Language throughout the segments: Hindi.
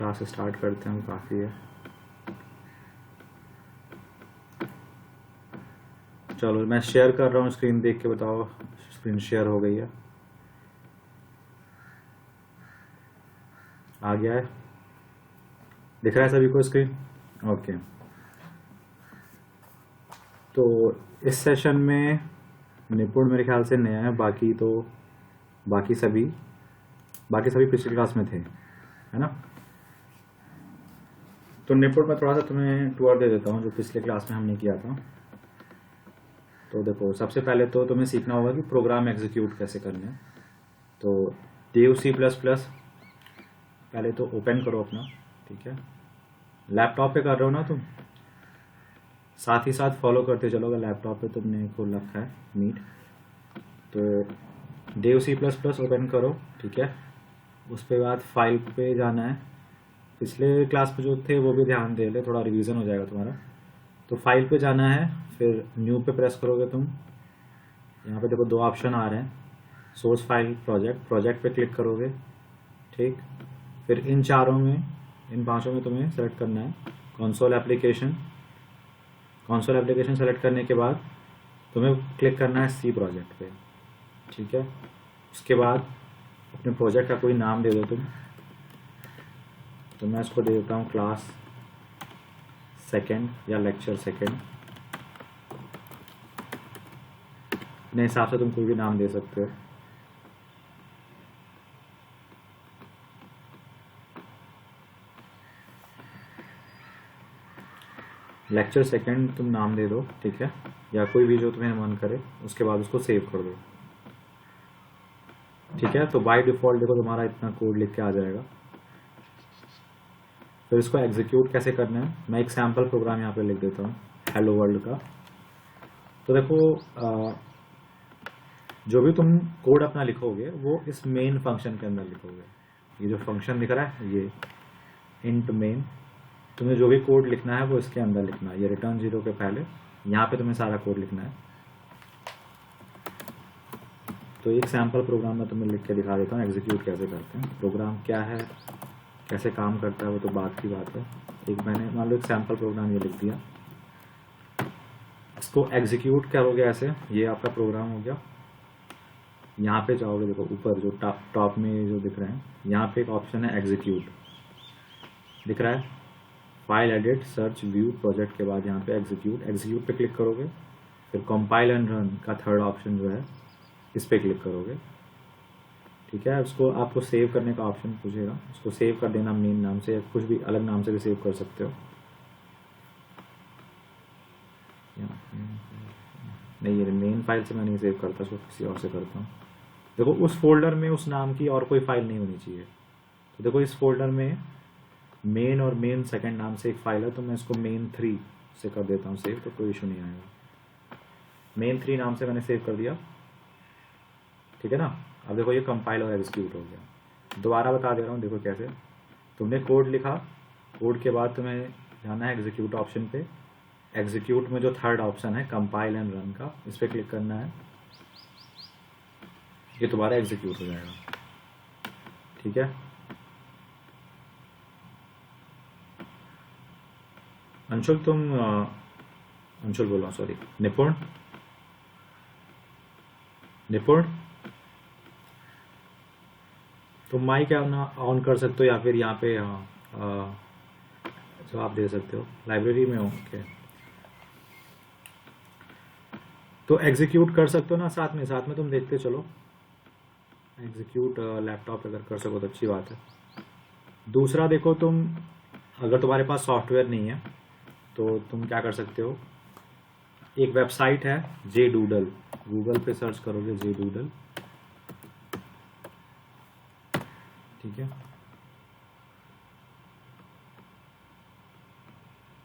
क्लास स्टार्ट करते हैं, काफ़ी है। चलो मैं शेयर कर रहा हूँ, स्क्रीन देख के बताओ स्क्रीन शेयर हो गई है, आ गया है, दिख रहा है सभी को स्क्रीन? ओके। तो इस सेशन में निपुण मेरे ख्याल से नया है, बाकी सभी पिछली क्लास में थे, है ना? तो निपुण में थोड़ा सा तुम्हें टूर दे देता हूँ जो पिछले क्लास में हमने किया था। तो देखो, सबसे पहले तो तुम्हें सीखना होगा कि प्रोग्राम एग्जीक्यूट कैसे करना है। तो DU C++ पहले तो ओपन करो अपना, ठीक है? लैपटॉप पे कर रहे हो ना तुम? साथ ही साथ फॉलो करते चलोगे, लैपटॉप पे तुमने खोल रखा है मीट। तो DU C++ ओपन करो, ठीक है? उसके बाद फाइल पे जाना है। पिछले क्लास में जो थे वो भी ध्यान दे ले, थोड़ा रिवीजन हो जाएगा तुम्हारा। तो फाइल पे जाना है, फिर न्यू पे प्रेस करोगे तुम। यहाँ पे देखो 2 ऑप्शन आ रहे हैं, सोर्स फाइल, प्रोजेक्ट पे क्लिक करोगे, ठीक? फिर इन 5 में तुम्हें सेलेक्ट करना है कंसोल एप्लीकेशन सेलेक्ट करने के बाद तुम्हें क्लिक करना है सी प्रोजेक्ट पे, ठीक है? उसके बाद अपने प्रोजेक्ट का कोई नाम दे दो तुम। तो मैं इसको दे देता हूँ क्लास सेकेंड या लेक्चर सेकेंड, अपने हिसाब से तुम कोई भी नाम दे सकते हो। लेक्चर सेकेंड तुम नाम दे दो, ठीक है? या कोई भी जो तुम्हें मन करे। उसके बाद उसको सेव कर दो, ठीक है? तो बाय डिफ़ॉल्ट देखो तुम्हारा इतना कोड लिख के आ जाएगा। फिर इसको एग्जीक्यूट कैसे करना है, मैं एक सैम्पल प्रोग्राम यहाँ पे लिख देता हूँ, हेलो वर्ल्ड का। तो देखो, जो भी तुम कोड अपना लिखोगे वो इस मेन फंक्शन के अंदर लिखोगे। ये जो फंक्शन दिख रहा है, ये इंट मेन, तुम्हें जो भी कोड लिखना है वो इसके अंदर लिखना है। ये रिटर्न 0 के पहले यहाँ पे तुम्हें सारा कोड लिखना है। तो एक सैम्पल प्रोग्राम में तुम्हें लिख के दिखा देता हूँ एग्जीक्यूट कैसे करते हैं। प्रोग्राम क्या है, कैसे काम करता है, वो तो बात की बात है। एक मैंने मान लो एक सैम्पल प्रोग्राम ये लिख दिया, इसको एग्जीक्यूट करोगे ऐसे। ये आपका प्रोग्राम हो गया। यहाँ पे जाओगे, देखो ऊपर जो टॉप में जो दिख रहे हैं, यहाँ पे एक ऑप्शन है एग्जीक्यूट, दिख रहा है? File, edit, search, view, project के बाद यहाँ पे एग्जीक्यूट पे क्लिक करोगे। फिर कंपाइल एंड रन का थर्ड ऑप्शन जो है, इस पे क्लिक करोगे, ठीक है? उसको आपको सेव करने का ऑप्शन पूछेगा, उसको सेव कर देना मेन नाम से, या कुछ भी अलग नाम से भी सेव कर सकते हो। नहीं, ये मेन फाइल से मैं नहीं सेव करता, उसको किसी और से करता हूँ। देखो उस फोल्डर में उस नाम की और कोई फाइल नहीं होनी चाहिए। तो देखो इस फोल्डर में मेन और मेन सेकंड नाम से एक फाइल है, तो मैं इसको मेन 3 से कर देता हूँ सेव, तो कोई इशू नहीं आएगा। मेन 3 नाम से मैंने सेव कर दिया, ठीक है ना? अब देखो ये कंपाइल और एग्जीक्यूट हो गया। दोबारा बता दे रहा हूँ, देखो कैसे। तुमने कोड लिखा, कोड के बाद तुम्हें जाना है एग्जीक्यूट ऑप्शन पे। एग्जीक्यूट में जो थर्ड ऑप्शन है कंपाइल एंड रन का, इस पर क्लिक करना है, ये तुम्हारा एग्जीक्यूट हो जाएगा, ठीक है? अंशुल बोल रहा हूँ, सॉरी, निपुण तुम माइक ऑन कर सकते हो, या फिर यहाँ पे जो आप दे सकते हो, लाइब्रेरी में हो, ओके। तो एग्जीक्यूट कर सकते हो ना, साथ में तुम देखते चलो। एग्जीक्यूट लैपटॉप अगर कर सको तो अच्छी बात है। दूसरा देखो, तुम अगर तुम्हारे पास सॉफ्टवेयर नहीं है तो तुम क्या कर सकते हो, एक वेबसाइट है JDoodle, गूगल पे सर्च करोगे JDoodle, ठीक है?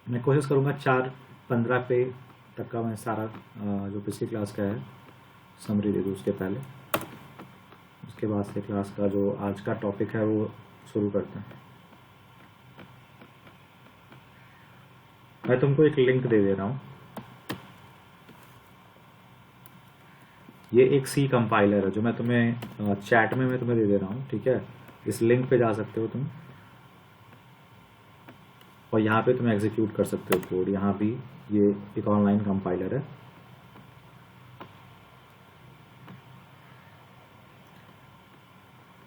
मैं कोशिश करूँगा 4:15 पे तक का मैं सारा जो पिछली क्लास का है समरी दे दूँ उसके पहले। उसके बाद से क्लास का जो आज का टॉपिक है वो शुरू करते हैं। मैं तुमको एक लिंक दे दे रहा हूँ, ये एक सी कंपाइलर है जो मैं तुम्हें चैट में मैं तुम्हें दे दे रहा हूँ, ठीक है? इस लिंक पे जा सकते हो तुम, और यहाँ पे तुम एग्जीक्यूट कर सकते हो कोड। यहाँ भी ये एक ऑनलाइन कंपाइलर है।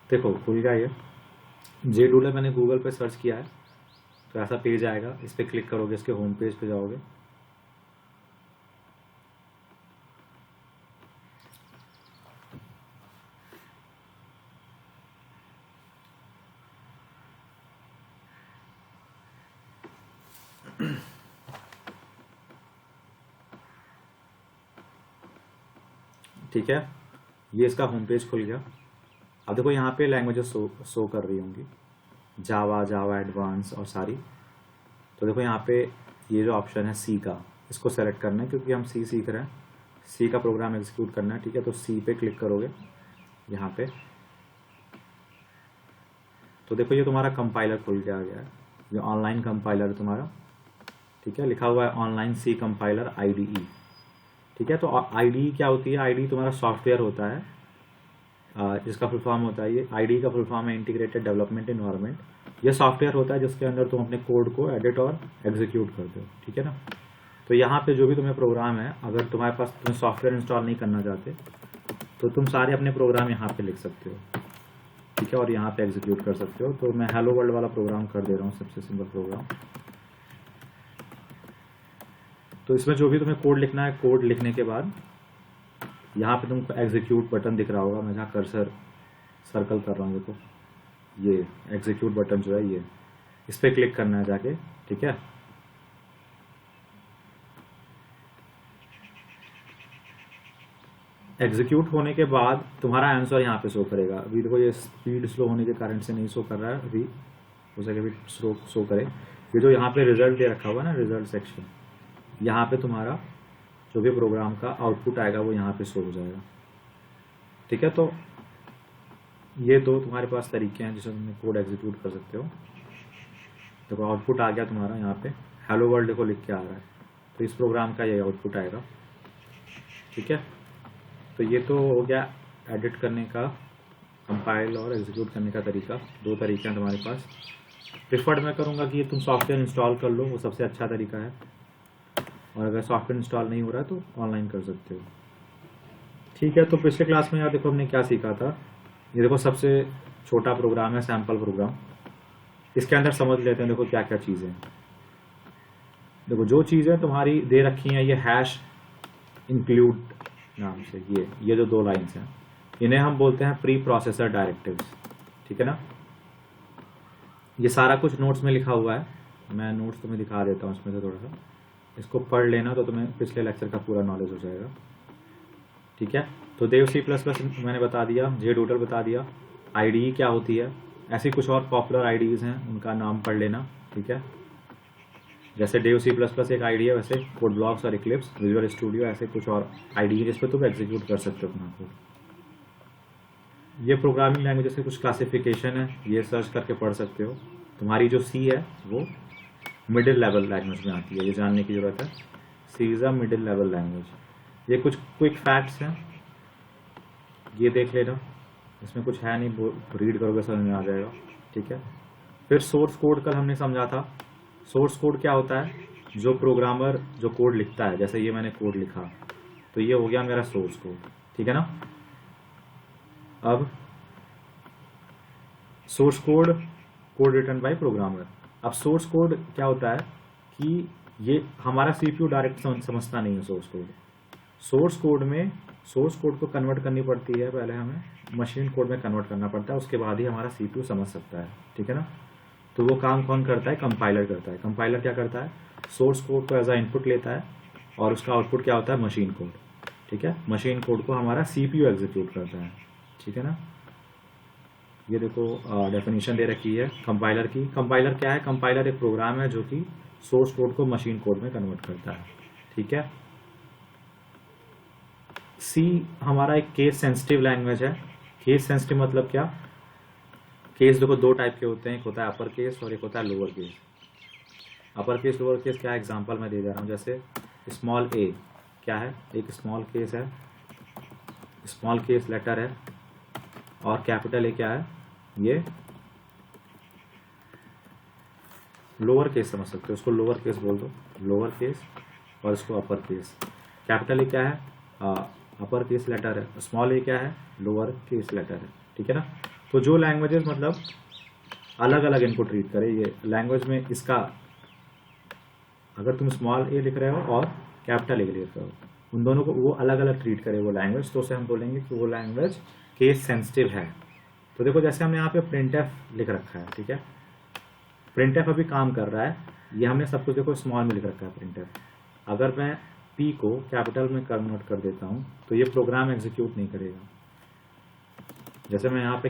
देखो खुल गया ये JDoodle। मैंने गूगल पे सर्च किया है तो ऐसा पेज आएगा, इस पर क्लिक करोगे, इसके होम पेज पे जाओगे। ठीक है, ये इसका होम पेज खुल गया। अब देखो यहाँ पे लैंग्वेजेस शो कर रही होंगी, जावा, जावा एडवांस और सारी। तो देखो यहाँ पे ये जो ऑप्शन है सी का, इसको सेलेक्ट करना है क्योंकि हम सी सीख रहे हैं, सी का प्रोग्राम एग्जीक्यूट करना है। ठीक है, तो सी पे क्लिक करोगे यहाँ पे, तो देखो ये तुम्हारा कंपाइलर खुल के आ गया है। ये ऑनलाइन कंपाइलर है तुम्हारा। ठीक है, लिखा हुआ है ऑनलाइन सी कंपाइलर IDE। ठीक है, तो IDE क्या होती है? IDE तुम्हारा सॉफ्टवेयर होता है, जिसका फुल फॉर्म होता है, ये IDE का फुल फॉर्म है इंटीग्रेटेड डेवलपमेंट एनवायरनमेंट। ये सॉफ्टवेयर होता है जिसके अंदर तुम अपने कोड को एडिट और एग्जीक्यूट करते हो। ठीक है ना, तो यहाँ पे जो भी तुम्हें प्रोग्राम है, अगर तुम्हारे पास तुम्हें सॉफ्टवेयर इंस्टॉल नहीं करना चाहते तो तुम सारे अपने प्रोग्राम यहाँ पे लिख सकते हो। ठीक है, और यहाँ पे एग्जीक्यूट कर सकते हो। तो मैं हेलो वर्ल्ड वाला प्रोग्राम कर दे रहा हूँ, सबसे सिंपल प्रोग्राम। तो इसमें जो भी तुम्हें कोड लिखना है, कोड लिखने के बाद यहाँ पे तुमको एग्जीक्यूट बटन दिख रहा होगा। मैं जहाँ कर्सर सर्कल कर रहा हूँ, देखो ये एग्जीक्यूट बटन जो है, ये इस पर क्लिक करना है जाके। ठीक है, एग्जीक्यूट होने के बाद तुम्हारा आंसर यहाँ पे शो करेगा। अभी देखो ये स्पीड स्लो होने के कारण से नहीं शो कर रहा है, अभी हो सके अभी शो करे। ये जो यहाँ पे रिजल्ट दे रखा हुआ है ना, रिजल्ट सेक्शन, यहाँ पे तुम्हारा जो भी प्रोग्राम का आउटपुट आएगा वो यहाँ पे शो हो जाएगा। ठीक है, तो ये दो तुम्हारे पास तरीके हैं जिससे तुम कोड एग्जीक्यूट कर सकते हो। देखो आउटपुट आ गया तुम्हारा, यहाँ पे हेलो वर्ल्ड देखो लिख के आ रहा है, तो इस प्रोग्राम का ये आउटपुट आएगा। ठीक है, तो ये तो हो गया एडिट करने का, कंपाइल और एग्जीक्यूट करने का तरीका। दो तरीके हैं तुम्हारे पास। प्रिफर्ड मैं करूँगा कि ये तुम सॉफ्टवेयर इंस्टॉल कर लो, वो सबसे अच्छा तरीका है। और अगर सॉफ्टवेयर इंस्टॉल नहीं हो रहा है तो ऑनलाइन कर सकते हो। ठीक है, तो पिछले क्लास में यार देखो हमने क्या सीखा था। ये देखो सबसे छोटा प्रोग्राम है, सैम्पल प्रोग्राम। इसके अंदर समझ लेते हैं देखो क्या क्या चीज़ें हैं। देखो जो चीज़ें तुम्हारी दे रखी हैं, ये हैश इंक्लूड नाम से, ये जो दो लाइन्स हैं, इन्हें हम बोलते हैं प्री प्रोसेसर डायरेक्टिव्स। ठीक है ना, ये सारा कुछ नोट्स में लिखा हुआ है। मैं नोट्स तुम्हें दिखा देता हूँ इसमें से थोड़ा सा, इसको पढ़ लेना तो तुम्हें पिछले लेक्चर का पूरा नॉलेज हो जाएगा। ठीक है, तो देव C++ मैंने बता दिया, JDoodle बता दिया, IDE क्या होती है, ऐसी कुछ और पॉपुलर IDEs हैं, उनका नाम पढ़ लेना। ठीक है, जैसे देव C++ एक IDE है, वैसे कोड ब्लॉक्स और इक्लिप्स, विजुअल स्टूडियो, ऐसे कुछ और IDE है जिस पर तुम एग्जीक्यूट कर सकते हो अपना कोड। ये प्रोग्रामिंग लैंग्वेज के कुछ क्लासिफिकेशन है, ये सर्च करके पढ़ सकते हो। तुम्हारी जो C है वो मिडिल लेवल लैंग्वेज में आती है, ये जानने की ज़रूरत है। C is a middle level language. ये कुछ क्विक फैक्ट्स हैं, ये देख लेना, इसमें कुछ है नहीं, रीड करोगे समझ में आ जाएगा। ठीक है, फिर सोर्स कोड कल हमने समझा था। सोर्स कोड क्या होता है? जो प्रोग्रामर जो कोड लिखता है, जैसे ये मैंने कोड लिखा तो ये हो गया मेरा सोर्स कोड। ठीक है ना, अब source code, code written by programmer. अब सोर्स कोड क्या होता है कि ये हमारा CPU डायरेक्ट समझता नहीं है सोर्स कोड। सोर्स कोड में, सोर्स कोड को कन्वर्ट करनी पड़ती है, पहले हमें मशीन कोड में कन्वर्ट करना पड़ता है, उसके बाद ही हमारा CPU समझ सकता है। ठीक है ना, तो वो काम कौन करता है? कंपाइलर करता है। कंपाइलर क्या करता है? सोर्स कोड को एज अ इनपुट लेता है और उसका आउटपुट क्या होता है? Machine code. ठीक है, मशीन कोड को हमारा CPU एग्जीक्यूट करता है। ठीक है ना, ये देखो डेफिनेशन दे रखी है कंपाइलर की। कंपाइलर क्या है? कंपाइलर एक प्रोग्राम है जो कि सोर्स कोड को मशीन कोड में कन्वर्ट करता है। ठीक है, C हमारा एक केस सेंसिटिव लैंग्वेज है। केस सेंसिटिव मतलब क्या? केस देखो दो टाइप के होते हैं, एक होता है अपर केस और एक होता है lower case. Upper case lower case क्या एग्जांपल मैं दे रहा हूँ, जैसे स्मॉल a क्या है? एक स्मॉल केस है, स्मॉल केस लेटर है, और कैपिटल A क्या है? ये लोअर केस समझ सकते हो, उसको लोअर केस बोल दो, लोअर केस, और इसको अपर केस। कैपिटल ए क्या है, अपर केस लेटर है, स्मॉल ए क्या है, लोअर केस लेटर है, ठीक है ना। तो जो लैंग्वेजेस मतलब अलग अलग इनको ट्रीट करे, ये लैंग्वेज में इसका अगर तुम स्मॉल ए लिख रहे हो और कैपिटल ए लिख रहे हो, उन दोनों को वो अलग अलग ट्रीट करे वो लैंग्वेज, तो उसे हम बोलेंगे कि वो लैंग्वेज केस सेंसिटिव है। तो देखो जैसे हमने यहाँ पे printf लिख रखा है, ठीक है, printf अभी काम कर रहा है, ये हमने सब कुछ देखो स्मॉल में लिख रखा है printf। अगर मैं p को कैपिटल में कन्वर्ट कर देता हूँ तो ये प्रोग्राम एग्जीक्यूट नहीं करेगा। जैसे मैं यहाँ पे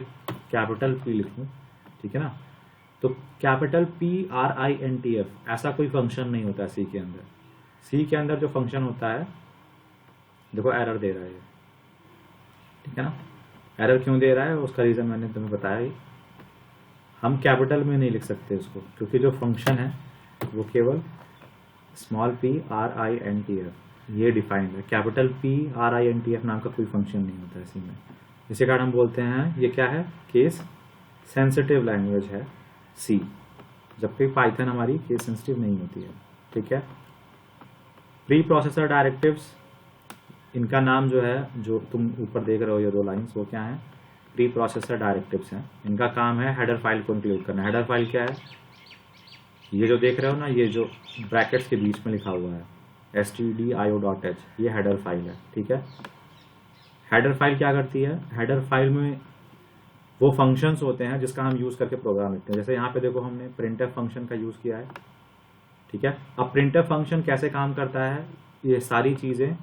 कैपिटल P लिखूँ, ठीक है ना, तो कैपिटल PRINTF ऐसा कोई फंक्शन नहीं होता है सी के अंदर। सी के अंदर जो फंक्शन होता है, देखो एरर दे रहा है, ठीक है ना। एरर क्यों दे रहा है उसका रीज़न मैंने तुम्हें बताया ही। हम कैपिटल में नहीं लिख सकते उसको, क्योंकि जो फंक्शन है वो केवल स्मॉल PRINTF ये डिफाइंड है। कैपिटल PRINTF नाम का कोई फंक्शन नहीं होता है इसी में। इसी कारण हम बोलते हैं ये क्या है, केस सेंसिटिव लैंग्वेज है सी, जबकि पाइथन हमारी केस सेंसिटिव नहीं होती है, ठीक है। प्री प्रोसेसर डायरेक्टिव्स, इनका नाम जो है, जो तुम ऊपर देख रहे हो ये दो लाइंस, वो क्या है, प्री प्रोसेसर डायरेक्टिव्स हैं। इनका काम है हेडर फाइल को इंक्लूड करना। हेडर फाइल क्या है, ये जो देख रहे हो ना, ये जो ब्रैकेट्स के बीच में लिखा हुआ है stdio.h, ये हेडर फाइल है, ठीक है। हेडर फाइल क्या करती है, हेडर फाइल में वो फंक्शंस होते हैं जिसका हम यूज़ करके प्रोग्राम लिखते हैं। जैसे यहाँ पे देखो हमने printf फंक्शन का यूज़ किया है, ठीक है। अब printf फंक्शन कैसे काम करता है, ये सारी चीज़ें,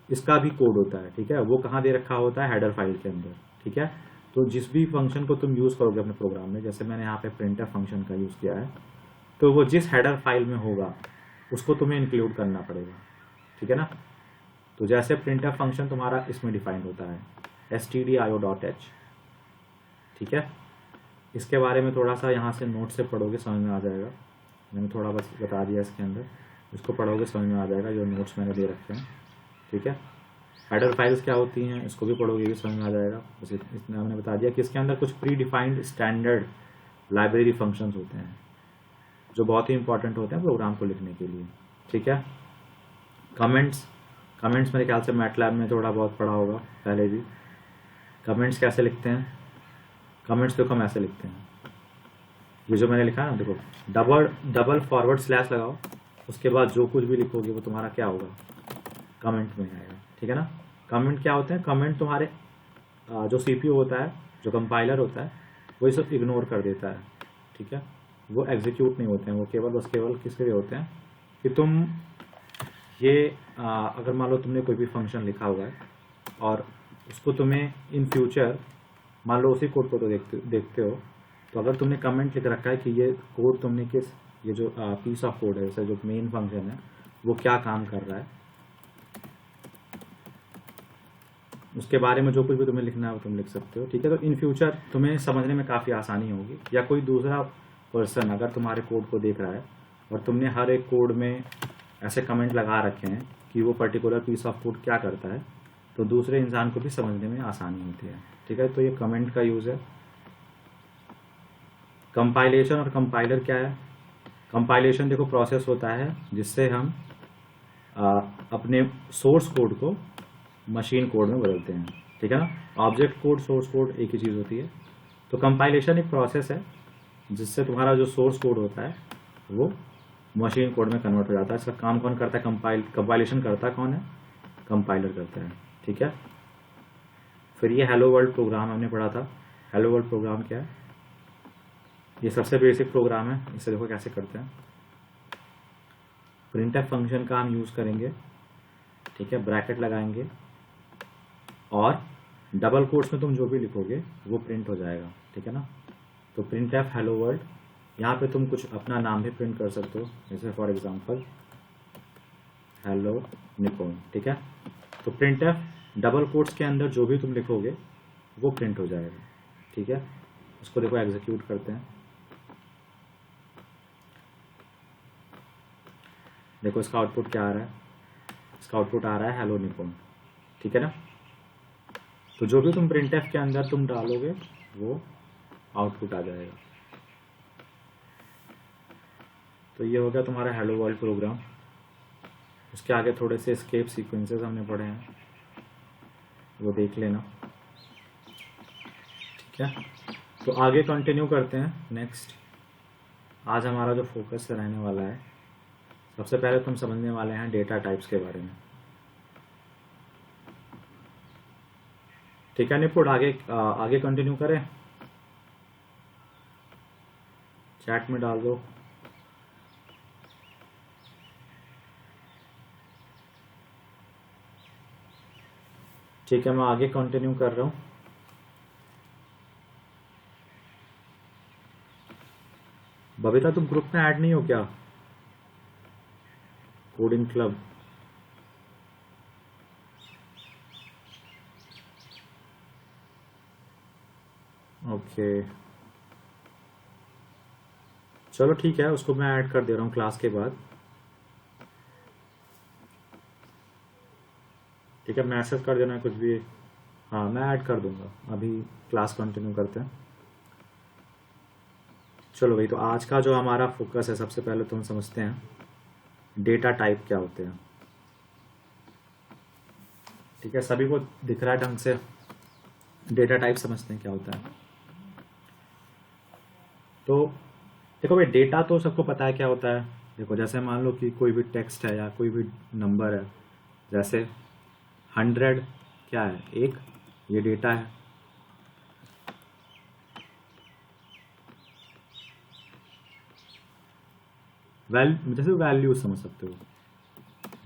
इसका भी कोड होता है, ठीक है। वो कहाँ दे रखा होता है, हेडर फाइल के अंदर, ठीक है। तो जिस भी फंक्शन को तुम यूज़ करोगे अपने प्रोग्राम में, जैसे मैंने यहाँ पे printf फंक्शन का यूज़ किया है, तो वो जिस हेडर फाइल में होगा उसको तुम्हें इंक्लूड करना पड़ेगा, ठीक है ना। तो जैसे printf फंक्शन तुम्हारा इसमें डिफाइंड होता है stdio.h, ठीक है। इसके बारे में थोड़ा सा यहाँ से नोट से पढ़ोगे समझ में आ जाएगा, मैंने थोड़ा बस बता दिया इसके अंदर, इसको पढ़ोगे समझ में आ जाएगा, जो नोट्स मैंने दे रखे हैं, ठीक है। हेडर फाइल्स क्या होती हैं इसको भी पढ़ोगे, भी समझ में आ जाएगा। बस इतना मैंने बता दिया कि इसके अंदर कुछ pre defined standard library functions होते हैं जो बहुत ही इंपॉर्टेंट होते हैं प्रोग्राम को लिखने के लिए, ठीक है। कमेंट्स मेरे ख्याल से मैटलैब में थोड़ा बहुत पढ़ा होगा पहले भी। कमेंट्स कैसे लिखते हैं, कमेंट्स देखो हम ऐसे लिखते हैं, ये जो मैंने लिखा है ना, देखो डबल फॉरवर्ड स्लैश लगाओ, उसके बाद जो कुछ भी लिखोगे वो तुम्हारा क्या होगा, कमेंट में आएगा, ठीक है ना। कमेंट क्या होते हैं, कमेंट तुम्हारे जो CPU होता है, जो कंपाइलर होता है, वो इसे इग्नोर कर देता है, ठीक है। वो एग्जीक्यूट नहीं होते हैं, वो केवल किसके लिए होते हैं कि तुम ये अगर मान लो तुमने कोई भी फंक्शन लिखा हुआ है और उसको तुम्हें इन फ्यूचर, मान लो उसी कोड को तो देखते हो, तो अगर तुमने कमेंट लिख रखा है कि ये कोड तुमने किस, ये जो पीस ऑफ कोड है, जैसे जो मेन फंक्शन है वो क्या काम कर रहा है, उसके बारे में जो कुछ भी तुम्हें लिखना है वो तुम लिख सकते हो, ठीक है। तो इन फ्यूचर तुम्हें समझने में काफ़ी आसानी होगी। या कोई दूसरा पर्सन अगर तुम्हारे कोड को देख रहा है और तुमने हर एक कोड में ऐसे कमेंट लगा रखे हैं कि वो पर्टिकुलर पीस ऑफ कोड क्या करता है, तो दूसरे इंसान को भी समझने में आसानी होती है, ठीक है। तो ये कमेंट का यूज़ है। कंपाइलेशन और कंपाइलर क्या है, कंपाइलेशन देखो प्रोसेस होता है जिससे हम अपने सोर्स कोड को मशीन कोड में बदलते हैं, ठीक है ना। ऑब्जेक्ट कोड, सोर्स कोड एक ही चीज़ होती है। तो कंपाइलेशन एक प्रोसेस है जिससे तुम्हारा जो सोर्स कोड होता है वो मशीन कोड में कन्वर्ट हो जाता है। इसका काम कौन करता है, कंपाइलेशन करता कौन है, कंपाइलर करता है, ठीक है। फिर ये हेलो वर्ल्ड प्रोग्राम हमने पढ़ा था। हेलो वर्ल्ड प्रोग्राम क्या है, ये सबसे बेसिक प्रोग्राम है। इसे देखो कैसे करते हैं। printf फंक्शन का हम यूज़ करेंगे, ठीक है, ब्रैकेट लगाएंगे और डबल कोट्स में तुम जो भी लिखोगे वो प्रिंट हो जाएगा, ठीक है ना। तो printf हेलो वर्ल्ड, यहाँ पे तुम कुछ अपना नाम भी प्रिंट कर सकते हो, जैसे फॉर एग्जांपल हेलो निकोन, ठीक है। तो printf डबल कोट्स के अंदर जो भी तुम लिखोगे वो प्रिंट हो जाएगा, ठीक है। उसको देखो एग्जीक्यूट करते हैं, देखो इसका आउटपुट क्या आ रहा है, इसका आउटपुट आ रहा है हेलो निकोन, ठीक है ना। तो जो भी तुम printf के अंदर तुम डालोगे वो आउटपुट आ जाएगा। तो ये हो गया तुम्हारा हेलो वर्ल्ड प्रोग्राम। उसके आगे थोड़े से एस्केप सीक्वेंसेस हमने पढ़े हैं, वो देख लेना, ठीक है। तो आगे कंटिन्यू करते हैं। नेक्स्ट आज हमारा जो फोकस रहने वाला है, सबसे पहले तुम समझने वाले हैं डेटा टाइप्स के बारे में, ठीक है निपुण। आगे कंटिन्यू करें, चैट में डाल दो। ठीक है, मैं आगे कंटिन्यू कर रहा हूँ। बबीता तुम ग्रुप में ऐड नहीं हो क्या, कोडिंग क्लब? ओके चलो ठीक है, उसको मैं ऐड कर दे रहा हूँ क्लास के बाद, ठीक है। मैसेज कर देना कुछ भी, हाँ मैं ऐड कर दूंगा। अभी क्लास कंटिन्यू करते हैं। चलो भाई, तो आज का जो हमारा फोकस है, सबसे पहले तो हम समझते हैं डेटा टाइप क्या होते हैं, ठीक है। सभी को दिख रहा है ढंग से? डेटा टाइप समझते हैं क्या होता है। तो देखो भाई, डेटा तो सबको पता है क्या होता है। देखो जैसे मान लो कि कोई भी टेक्स्ट है या कोई भी नंबर है, जैसे 100 क्या है, एक ये डेटा है। जैसे वैल्यूज समझ सकते हो,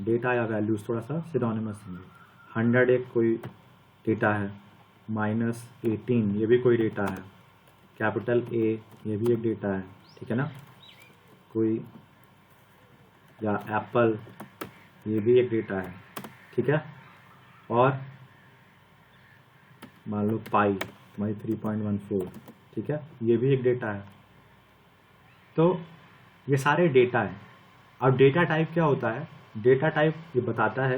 डेटा या वैल्यूज थोड़ा सा सिनोनिमस समझो। 100 एक कोई डेटा है, -18 ये भी कोई डेटा है, कैपिटल A ये भी एक डेटा है, ठीक है ना। कोई या एप्पल ये भी एक डेटा है, ठीक है। और मान लो पाई तुम्हारी 3.14, ठीक है, ये भी एक डेटा है। तो ये सारे डेटा है। अब डेटा टाइप क्या होता है? डेटा टाइप ये बताता है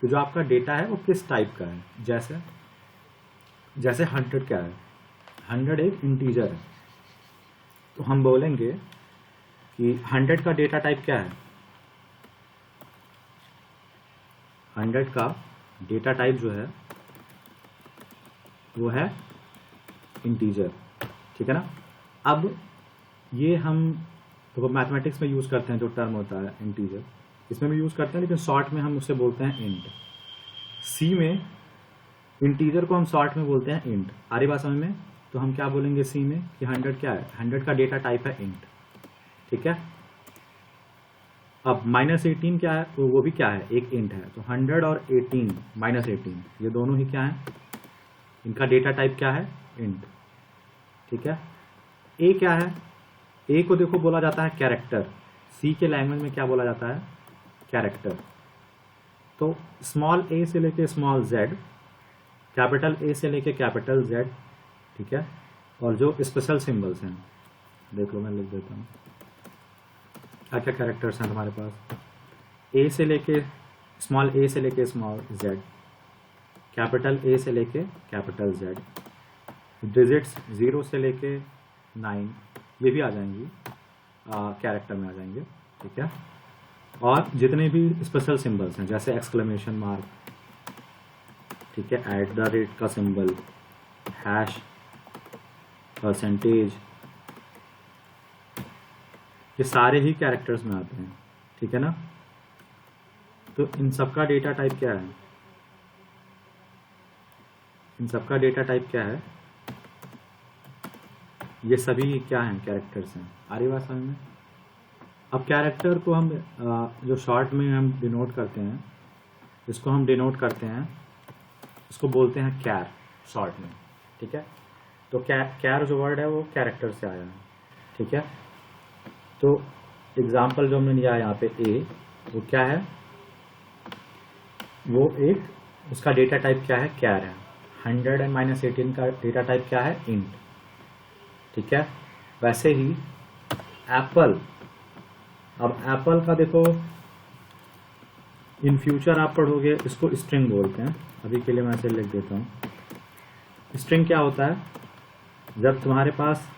कि जो आपका डेटा है वो किस टाइप का है। जैसे 100 क्या है, 100 एक इंटीजर है, तो हम बोलेंगे कि 100 का डेटा टाइप क्या है। 100 का डेटा टाइप जो है वो है इंटीजर, ठीक है ना। अब ये हम तो मैथमेटिक्स में यूज़ करते हैं, जो टर्म होता है इंटीजर, इसमें भी यूज़ करते हैं, लेकिन शॉर्ट में हम उसे बोलते हैं इंट। सी में इंटीजर को हम शॉर्ट में बोलते हैं इंट। आ रही बात समझ में? तो हम क्या बोलेंगे सी में कि 100 क्या है, 100 का डेटा टाइप है इंट, ठीक है। अब -18 क्या है, तो वो भी क्या है, एक इंट है। तो 100 और 18 -18 ये दोनों ही क्या है, इनका डेटा टाइप क्या है, इंट, ठीक है। ए क्या है, ए को देखो बोला जाता है कैरेक्टर। सी के लैंग्वेज में क्या बोला जाता है, कैरेक्टर। तो स्मॉल ए से लेके स्मॉल जेड, कैपिटल ए से लेके कैपिटल जेड, ठीक है। और जो स्पेशल सिंबल्स हैं, देख लो मैं लिख देता हूँ क्या क्या कैरेक्टर्स हैं हमारे पास। ए से लेके स्मॉल ए से लेके स्मॉल जेड, कैपिटल ए से लेके कैपिटल जेड, डिजिट्स 0 से लेके 9 ये भी आ जाएंगी, कैरेक्टर में आ जाएंगे, ठीक है। और जितने भी स्पेशल सिंबल्स हैं, जैसे एक्सक्लेमेशन मार्क, ठीक है, @ का सिंबल, हैश, परसेंटेज, ये सारे ही कैरेक्टर्स में आते हैं, ठीक है ना। तो इन सब का डेटा टाइप क्या है, इन सब का डेटा टाइप क्या है, ये सभी क्या हैं, कैरेक्टर्स हैं। आ रही बात समझ में? अब कैरेक्टर को हम जो शॉर्ट में हम डिनोट करते हैं, इसको हम डिनोट करते हैं, इसको बोलते हैं कैर शॉर्ट में, ठीक है। तो कैर जो वर्ड है वो कैरेक्टर से आया है, ठीक है। तो एग्जाम्पल जो हमने लिया है यहाँ पे ए, वो क्या है, वो एक उसका डेटा टाइप क्या है, कैर है। 100 और -18 का डेटा टाइप क्या है, इंट, ठीक है। वैसे ही एप्पल, अब एप्पल का देखो इन फ्यूचर आप पढ़ोगे, इसको स्ट्रिंग बोलते हैं। अभी के लिए मैं इसे लिख देता हूँ। स्ट्रिंग क्या होता है, जब तुम्हारे पास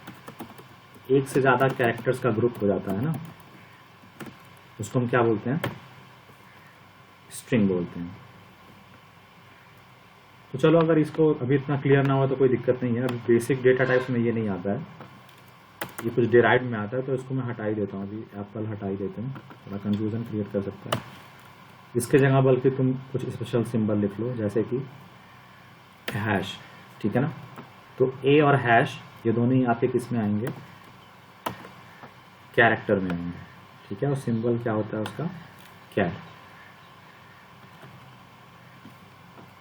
एक से ज़्यादा कैरेक्टर्स का ग्रुप हो जाता है ना, उसको हम क्या बोलते हैं, स्ट्रिंग बोलते हैं। तो चलो अगर इसको अभी इतना क्लियर ना हुआ तो कोई दिक्कत नहीं है, अभी बेसिक डेटा टाइप्स में ये नहीं आता है, ये कुछ डिराइव में आता है, तो इसको मैं हटा ही देता हूँ, अभी एप्पल हटा ही देते हैं, थोड़ा कंफ्यूजन क्रिएट कर सकता है। इसके जगह बल्कि तुम कुछ स्पेशल सिंबल लिख लो, जैसे कि हैश, ठीक है ना। तो ए और हैश ये दोनों ही आपके किस में आएंगे, कैरेक्टर में आएंगे, ठीक है। और सिंबल क्या होता है उसका, कैर।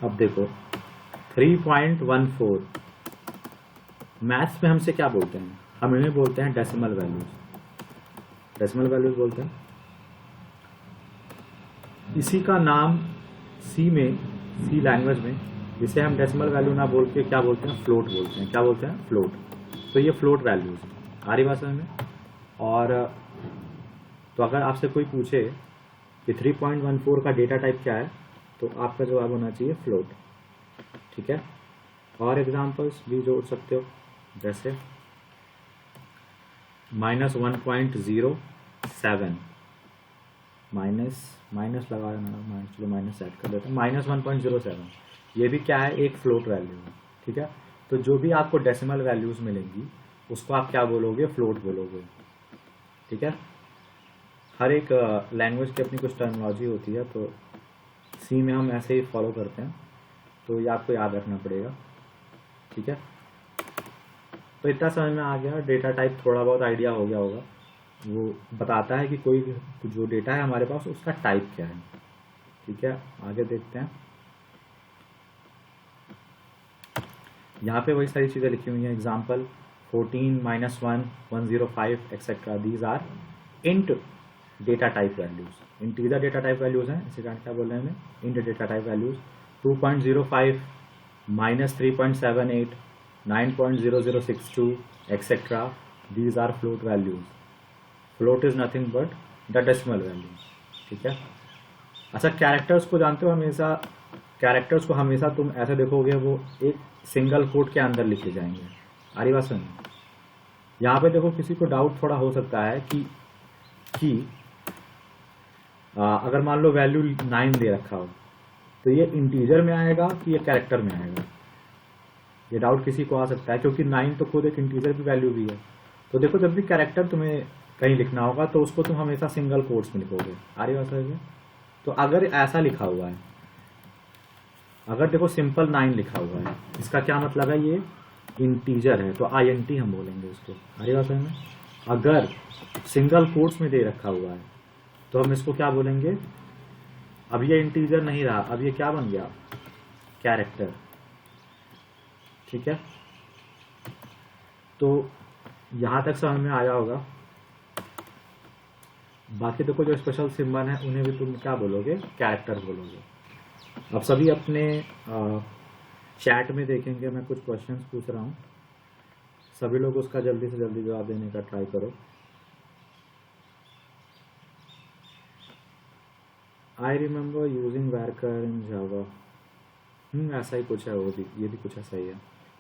अब देखो 3.14 मैथ्स में हमसे क्या बोलते हैं, हम इन्हें बोलते हैं डेसिमल वैल्यूज, डेसिमल वैल्यूज बोलते हैं। इसी का नाम सी में, सी लैंग्वेज में, जिसे हम डेसिमल वैल्यू ना बोल के क्या बोलते हैं, फ्लोट बोलते हैं। क्या बोलते हैं, फ्लोट। तो ये फ्लोट वैल्यूज है, आ रही बात समझ में। और तो अगर आपसे कोई पूछे कि 3.14 का डेटा टाइप क्या है, तो आपका जवाब होना चाहिए फ्लोट, ठीक है। और एग्जांपल्स भी जोड़ सकते हो, जैसे -1.07, माइनस लगा देना, चलो माइनस सेट कर देते हैं, -1.07, ये भी क्या है, एक फ्लोट वैल्यू है, ठीक है। तो जो भी आपको डेसिमल वैल्यूज मिलेंगी उसको आप क्या बोलोगे, फ्लोट बोलोगे, ठीक है। हर एक लैंग्वेज की अपनी कुछ टर्मिनोलॉजी होती है, तो सी में हम ऐसे ही फॉलो करते हैं, तो ये आपको याद रखना पड़ेगा, ठीक है। तो इतना समझ में आ गया, डेटा टाइप थोड़ा बहुत आइडिया हो गया होगा। वो बताता है कि कोई जो डेटा है हमारे पास उसका टाइप क्या है, ठीक है। आगे देखते हैं, यहाँ पे वही सारी चीज़ें लिखी हुई हैं। Example 14, -1, 105 etcetera, these are int data type values, integer data type values हैं, इसी कारण क्या बोल रहे हैं हमें, int data type values. 2.05, -3.78, 9.0062 etcetera, these are float values. Float is nothing but the decimal value, ठीक है। अच्छा, कैरेक्टर्स को जानते हो, हमेशा कैरेक्टर्स को हमेशा तुम ऐसे देखोगे वो एक सिंगल कोट के अंदर लिखे जाएंगे, आ रही बात समझ। यहाँ पे देखो किसी को डाउट थोड़ा हो सकता है कि अगर मान लो वैल्यू 9 दे रखा हो, तो ये इंटीजर में आएगा कि ये कैरेक्टर में आएगा, ये डाउट किसी को आ सकता है, क्योंकि 9 तो खुद एक इंटीजर की वैल्यू भी है। तो देखो जब भी कैरेक्टर तुम्हें कहीं लिखना होगा तो उसको तुम हमेशा सिंगल कोट्स में लिखोगे, आ रही बात समझ। तो अगर ऐसा लिखा हुआ है, अगर देखो सिंपल 9 लिखा हुआ है, इसका क्या मतलब है, ये इंटीजर है, तो INT हम बोलेंगे इसको, आ रही बात समझ में। अगर सिंगल कोट्स में दे रखा हुआ है तो हम इसको क्या बोलेंगे, अब ये इंटीजर नहीं रहा, अब ये क्या बन गया, कैरेक्टर, ठीक है। तो यहाँ तक समझ में आया होगा। बाकी देखो जो स्पेशल सिंबल है उन्हें भी तुम क्या बोलोगे, कैरेक्टर बोलोगे। अब सभी अपने चैट में देखेंगे, मैं कुछ क्वेश्चंस पूछ रहा हूँ, सभी लोग उसका जल्दी से जल्दी जवाब देने का ट्राई करो। I remember using worker in Java, ऐसा ही कुछ है, वो भी, ये भी कुछ ऐसा ही है।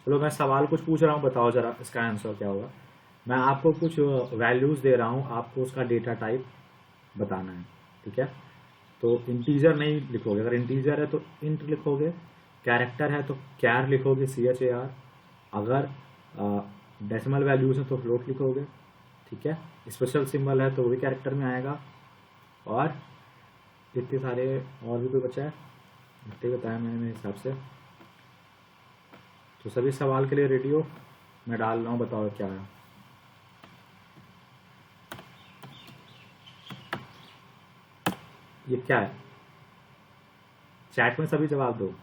चलो मैं सवाल कुछ पूछ रहा हूँ, बताओ जरा इसका आंसर क्या होगा। मैं आपको कुछ वैल्यूज़ दे रहा हूँ, आपको उसका डेटा टाइप बताना है, ठीक है। तो इंटीजर नहीं लिखोगे, अगर इंटीजर है तो इंट लिखोगे, कैरेक्टर है तो कैर लिखोगे, CHAR। अगर डेसिमल वैल्यूज है तो फ्लोट लिखोगे, ठीक है। स्पेशल सिंबल है तो वो भी कैरेक्टर में आएगा। और इतने सारे और भी कोई बचा है, इतने बताया मैंने मेरे हिसाब से। तो सभी सवाल के लिए रेडी हो, मैं डाल रहा हूँ, बताओ क्या है। ये क्या है, चैट में सभी जवाब दो।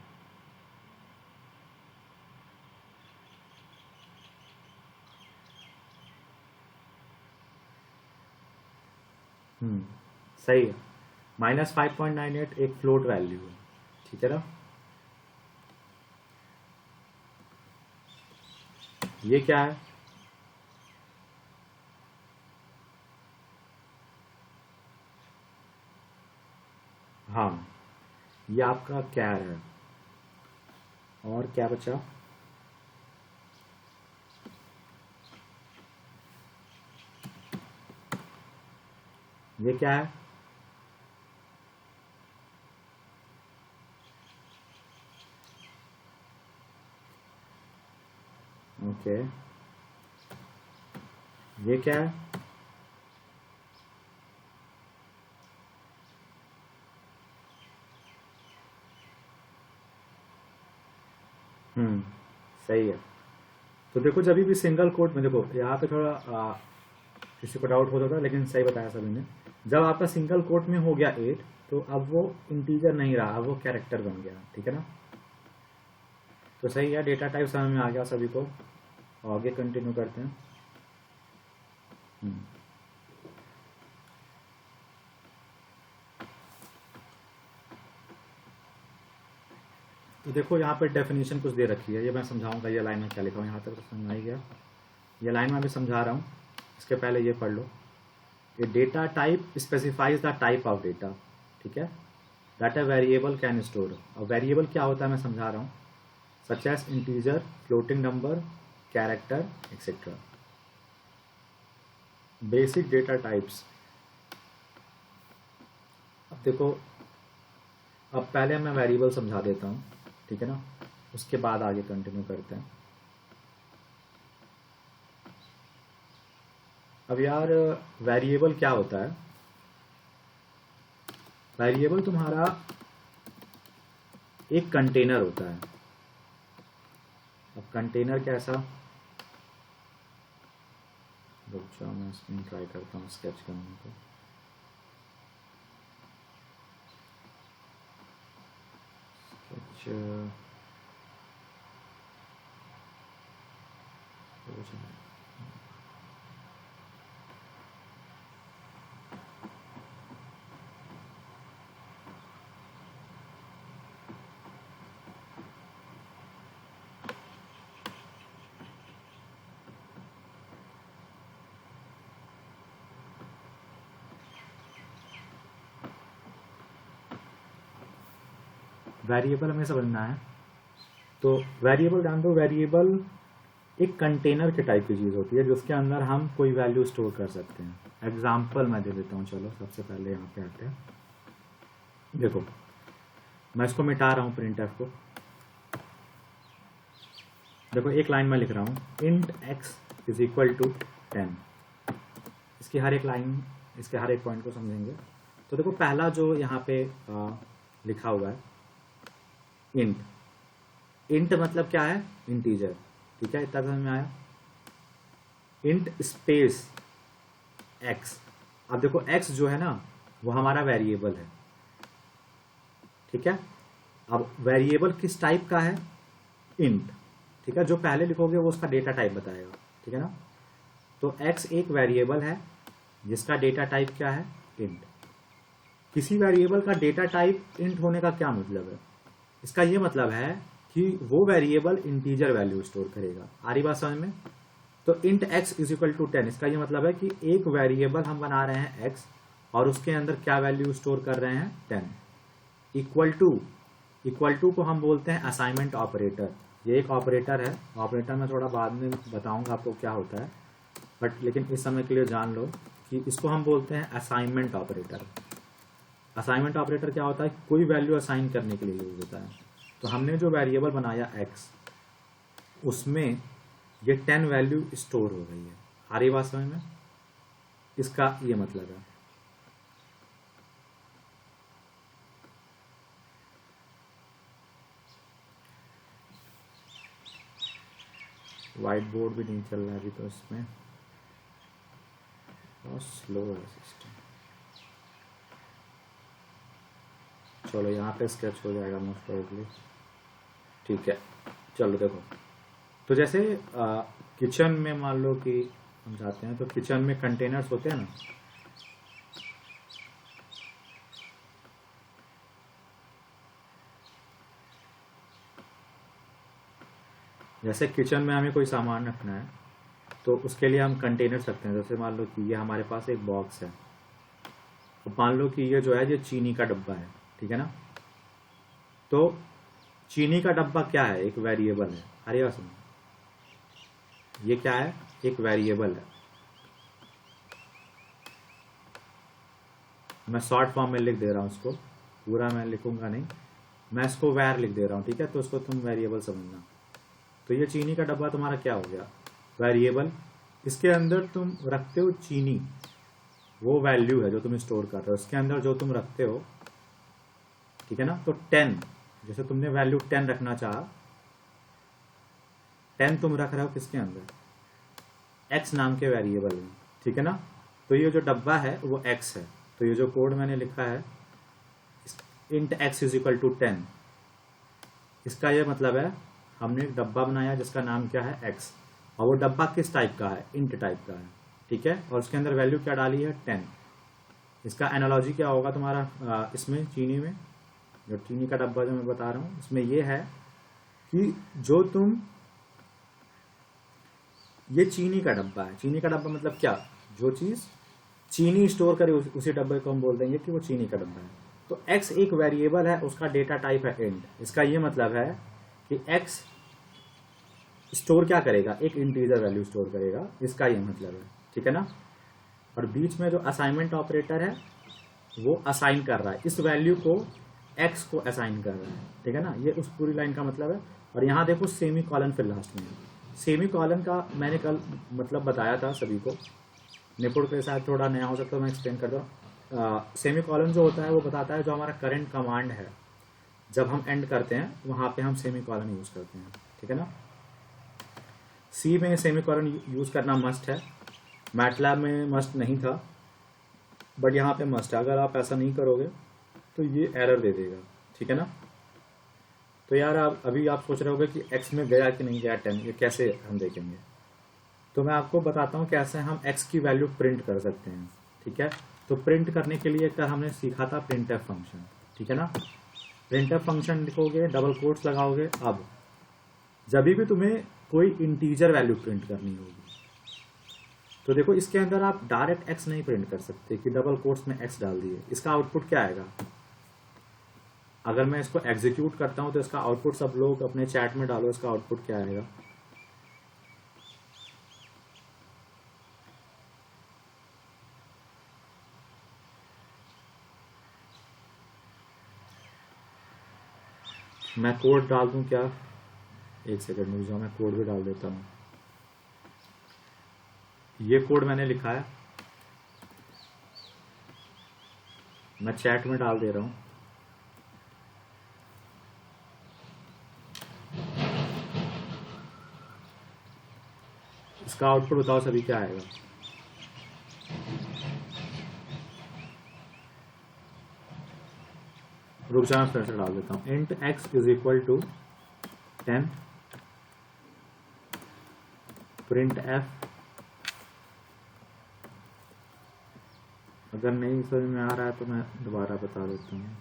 सही है, -5.98 एक फ्लोट वैल्यू है, ठीक है ना। ये क्या है, हाँ ये आपका कैर है। और क्या बचा, ये क्या है, ओके, ये क्या है? सही है। तो देखो जब भी सिंगल कोट में, देखो यहाँ पे थोड़ा किसी को डाउट होता था, लेकिन सही बताया सभी ने। जब आपका सिंगल कोट में हो गया 8, तो अब वो इंटीजर नहीं रहा, अब वो कैरेक्टर बन गया, ठीक है ना। तो सही है, डेटा टाइप समझ में आ गया सभी को। आगे कंटिन्यू करते हैं। तो देखो यहाँ पे डेफिनेशन कुछ दे रखी है, ये मैं समझाऊंगा ये लाइन में क्या लिखा हूँ, यहाँ तक तो समझ में आ ही गया। ये लाइन में अभी समझा रहा हूँ, इसके पहले ये पढ़ लो। A data type specifies the type of data, ठीक है, that a variable can store. और वेरिएबल क्या होता है मैं समझा रहा हूँ, such as integer, floating number, character, etcetera. Basic data types. अब देखो, अब पहले मैं वेरिएबल समझा देता हूँ, ठीक है ना, उसके बाद आगे कंटिन्यू करते हैं। अब यार वेरिएबल क्या होता है? वेरिएबल तुम्हारा एक कंटेनर होता है। अब कंटेनर कैसा? रुक जाओ, मैं स्क्रीन ट्राई करता हूँ स्केच करने को। स्केच वेरिएबल हमें समझना है। तो वेरिएबल जान दो, वेरिएबल एक कंटेनर के टाइप की चीज़ होती है जिसके अंदर हम कोई वैल्यू स्टोर कर सकते हैं। एग्जाम्पल मैं दे देता हूँ, चलो सबसे पहले यहाँ पे आते हैं। देखो मैं इसको मिटा रहा हूँ, प्रिंट एफ को। देखो एक लाइन में लिख रहा हूँ, int X is equal to 10। इसकी हर एक लाइन, इसके हर एक पॉइंट को समझेंगे। तो देखो पहला जो यहाँ पे लिखा हुआ है इंट, इंट मतलब क्या है? इंटीजर, ठीक है, इतना समझ में आया। Int space x. अब देखो एक्स जो है ना वो हमारा वेरिएबल है, ठीक है। अब वेरिएबल किस टाइप का है? इंट, ठीक है। जो पहले लिखोगे वो उसका डेटा टाइप बताएगा, ठीक है ना। तो एक्स एक वेरिएबल है जिसका डेटा टाइप क्या है? इंट। किसी वेरिएबल का डेटा टाइप इंट होने का क्या मतलब है? इसका ये मतलब है कि वो वेरिएबल इंटीजर वैल्यू स्टोर करेगा। आ रही बात समझ में? तो int X is equal to 10, इसका ये मतलब है कि एक वेरिएबल हम बना रहे हैं एक्स और उसके अंदर क्या वैल्यू स्टोर कर रहे हैं? 10। इक्वल टू को हम बोलते हैं असाइनमेंट ऑपरेटर। ये एक ऑपरेटर है, ऑपरेटर मैं थोड़ा बाद में बताऊंगा आपको क्या होता है, बट लेकिन इस समय के लिए जान लो कि इसको हम बोलते हैं असाइनमेंट ऑपरेटर। असाइनमेंट ऑपरेटर क्या होता है? कोई वैल्यू असाइन करने के लिए यूज होता है। तो हमने जो वेरिएबल बनाया एक्स, उसमें ये 10 वैल्यू स्टोर हो गई है। आ रही बात समझ में? इसका ये मतलब है। व्हाइट बोर्ड भी नहीं चल रहा अभी तो इसमें, बहुत स्लो है सिस्टम। चलो यहाँ पे स्केच हो जाएगा मोस्ट प्रोबेबली, ठीक है। चलो देखो, तो जैसे किचन में मान लो कि हम जाते हैं, तो किचन में कंटेनर्स होते हैं ना। जैसे किचन में हमें कोई सामान रखना है तो उसके लिए हम कंटेनर्स रखते हैं। जैसे मान लो कि ये हमारे पास एक बॉक्स है, तो मान लो कि ये जो है ये चीनी का डब्बा है, ठीक है ना। तो चीनी का डब्बा क्या है? एक वेरिएबल है। अरे बात सुनो, ये क्या है? एक वेरिएबल है। मैं शॉर्ट फॉर्म में लिख दे रहा हूँ इसको, पूरा मैं लिखूंगा नहीं, मैं इसको वैर लिख दे रहा हूँ, ठीक है। तो उसको तुम वेरिएबल समझना। तो ये चीनी का डब्बा तुम्हारा क्या हो गया, वेरिएबल। इसके अंदर तुम रखते हो चीनी, वो वैल्यू है जो तुम स्टोर कर रहे हो, इसके अंदर जो तुम रखते हो, ठीक है ना। तो 10, जैसे तुमने वैल्यू 10 रखना चाहा, 10 तुम रख रहे हो किसके अंदर, x नाम के वेरिएबल में, ठीक है ना। तो ये जो डब्बा है वो x है। तो ये जो कोड मैंने लिखा है int x is equal to 10, इसका ये मतलब है हमने एक डब्बा बनाया जिसका नाम क्या है x, और वो डब्बा किस टाइप का है, int टाइप का है, ठीक है। और उसके अंदर वैल्यू क्या डाली है, 10। इसका एनालॉजी क्या होगा तुम्हारा इसमें चीनी में, जो चीनी का डब्बा जो मैं बता रहा हूँ इसमें ये है कि जो तुम, ये चीनी का डब्बा है। चीनी का डब्बा मतलब क्या, जो चीज़ चीनी स्टोर करे उसी डब्बे को हम बोल देंगे कि वो चीनी का डब्बा है। तो x एक वेरिएबल है, उसका डेटा टाइप है int। इसका ये मतलब है कि x स्टोर क्या करेगा, एक इंटीजर वैल्यू स्टोर करेगा, इसका ये मतलब है, ठीक है ना। और बीच में जो असाइनमेंट ऑपरेटर है वो असाइन कर रहा है, इस वैल्यू को x को असाइन कर रहा है, ठीक है ना। ये उस पूरी लाइन का मतलब है। और यहाँ देखो सेमी कॉलन फिर लास्ट में, सेमी कॉलन का मैंने कल मतलब बताया था सभी को, निपुण के साथ थोड़ा नया हो सकता है, मैं एक्सप्लेन कर दूँ। सेमी कॉलन जो होता है वो बताता है जो हमारा करंट कमांड है, जब हम एंड करते हैं वहाँ पे हम सेमी कॉलन यूज़ करते हैं, ठीक है ना। सी में सेमी कॉलन यूज़ करना मस्ट है, मैटलैब में मस्ट नहीं था, बट यहाँ पे मस्ट है। अगर आप ऐसा नहीं करोगे तो ये एरर दे देगा, ठीक है ना। तो यार अभी आप सोच रहे होगे कि x में गया कि नहीं गया 10, ये कैसे हम देखेंगे। तो मैं आपको बताता हूँ कैसे हम x की वैल्यू प्रिंट कर सकते हैं, ठीक है। तो प्रिंट करने के लिए कल हमने सीखा था printf फंक्शन, ठीक है ना। printf फंक्शन लिखोगे, डबल कोट्स लगाओगे। अब जब भी तुम्हें कोई इंटीजर वैल्यू प्रिंट करनी होगी तो देखो इसके अंदर आप डायरेक्ट x नहीं प्रिंट कर सकते कि डबल कोट्स में x डाल दिए। इसका आउटपुट क्या आएगा, अगर मैं इसको एग्जीक्यूट करता हूं तो इसका आउटपुट सब लोग अपने चैट में डालो, इसका आउटपुट क्या आएगा। मैं कोड डाल दूं क्या, एक सेकंड रुक जाओ, मैं कोड भी डाल देता हूं। ये कोड मैंने लिखा है, मैं चैट में डाल दे रहा हूं। इसका आउटपुट बताओ सभी क्या आएगा। रुक जाओ, फिर से डाल देता हूं। int x is equal to 10 printf। अगर नहीं समझ में आ रहा है तो मैं दोबारा बता देता हूँ।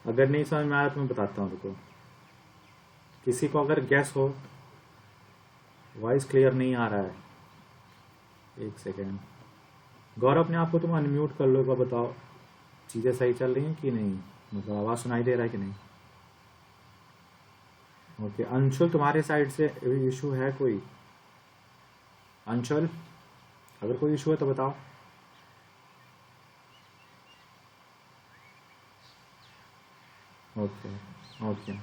अगर नहीं समझ में आ रहा तो मैं बताता हूँ, रुको। किसी को अगर गैस हो, वॉइस क्लियर नहीं आ रहा है, एक सेकेंड। गौरव अपने आप को तुम अनम्यूट कर लो, एक बार बताओ चीज़ें सही चल रही हैं कि नहीं, मतलब आवाज़ सुनाई दे रहा है कि नहीं। ओके अंशुल, तुम्हारे साइड से इशू है कोई? अंशुल अगर कोई इशू है तो बताओ। ओके ओके,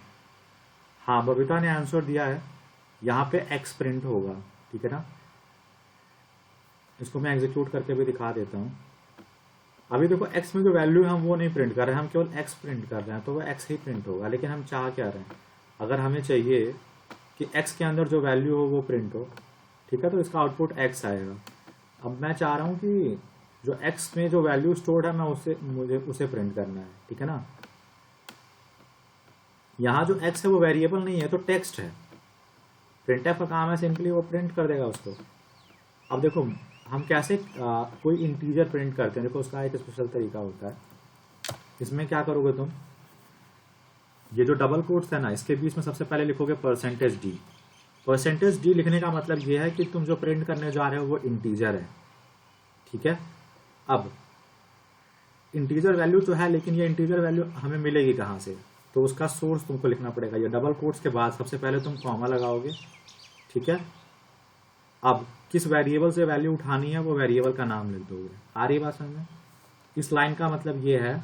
हाँ बबीता ने आंसर दिया है। यहाँ पे एक्स प्रिंट होगा, ठीक है ना। इसको मैं एग्जीक्यूट करके भी दिखा देता हूँ। अभी देखो एक्स में जो वैल्यू है हम वो नहीं प्रिंट कर रहे हैं, हम केवल एक्स प्रिंट कर रहे हैं, तो वो एक्स ही प्रिंट होगा। लेकिन हम चाह क्या रहे हैं, अगर हमें चाहिए कि एक्स के अंदर जो वैल्यू हो वो प्रिंट हो, ठीक है, तो इसका आउटपुट एक्स आएगा। अब मैं चाह रहा हूँ कि जो एक्स में जो वैल्यू स्टोर्ड है मैं मुझे उसे प्रिंट करना है, ठीक है ना। यहाँ जो x है वो वेरिएबल नहीं है, तो टेक्स्ट है। प्रिंटफ का काम है सिंपली वो प्रिंट कर देगा उसको। अब देखो हम कैसे कोई इंटीजर प्रिंट करते हैं, देखो उसका एक स्पेशल तरीका होता है। इसमें क्या करोगे तुम, ये जो डबल कोट्स है ना, इसके बीच में सबसे पहले लिखोगे %d। %d लिखने का मतलब ये है कि तुम जो प्रिंट करने जा रहे हो वो इंटीजर है, ठीक है। अब इंटीजर वैल्यू तो है, लेकिन ये इंटीजर वैल्यू हमें मिलेगी कहाँ से, तो उसका सोर्स तुमको लिखना पड़ेगा। ये डबल कोट्स के बाद सबसे पहले तुम कॉमा लगाओगे, ठीक है। अब किस वेरिएबल से वैल्यू उठानी है वो वेरिएबल का नाम लिख दोगे। आ रही बात समझ में? इस लाइन का मतलब ये है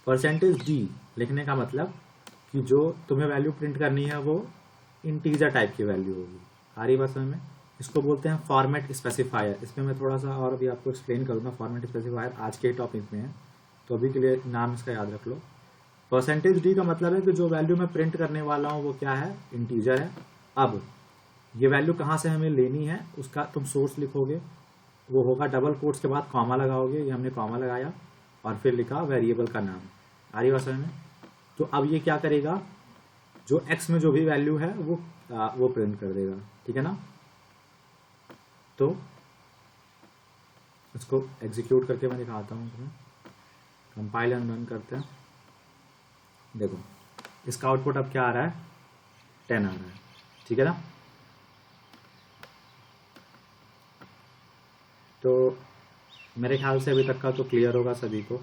%d लिखने का मतलब कि जो तुम्हें वैल्यू प्रिंट करनी है वो इंटीजर टाइप की वैल्यू होगी। आ रही बात समझ में? इसको बोलते हैं फॉर्मेट स्पेसिफायर। इसमें मैं थोड़ा सा और भी आपको एक्सप्लेन करूंगा। फॉर्मेट स्पेसिफायर आज के टॉपिक में है, तो अभी के लिए नाम इसका याद रख लो। %d का मतलब है कि जो वैल्यू मैं प्रिंट करने वाला हूँ वो क्या है, इंटीजर है। अब ये वैल्यू कहाँ से हमें लेनी है उसका तुम सोर्स लिखोगे, वो होगा डबल कोट्स के बाद कॉमा लगाओगे, ये हमने कॉमा लगाया और फिर लिखा वेरिएबल का नाम। आ रही बात समझ में? तो अब ये क्या करेगा, जो x में जो भी वैल्यू है वो प्रिंट कर देगा, ठीक है ना। तो इसको एग्जीक्यूट करके मैं दिखाता हूँ तुम्हें। कंपाइल एंड रन करते हैं। देखो इसका आउटपुट अब क्या आ रहा है, 10 आ रहा है, ठीक है ना। तो मेरे ख्याल से अभी तक का तो क्लियर होगा सभी को।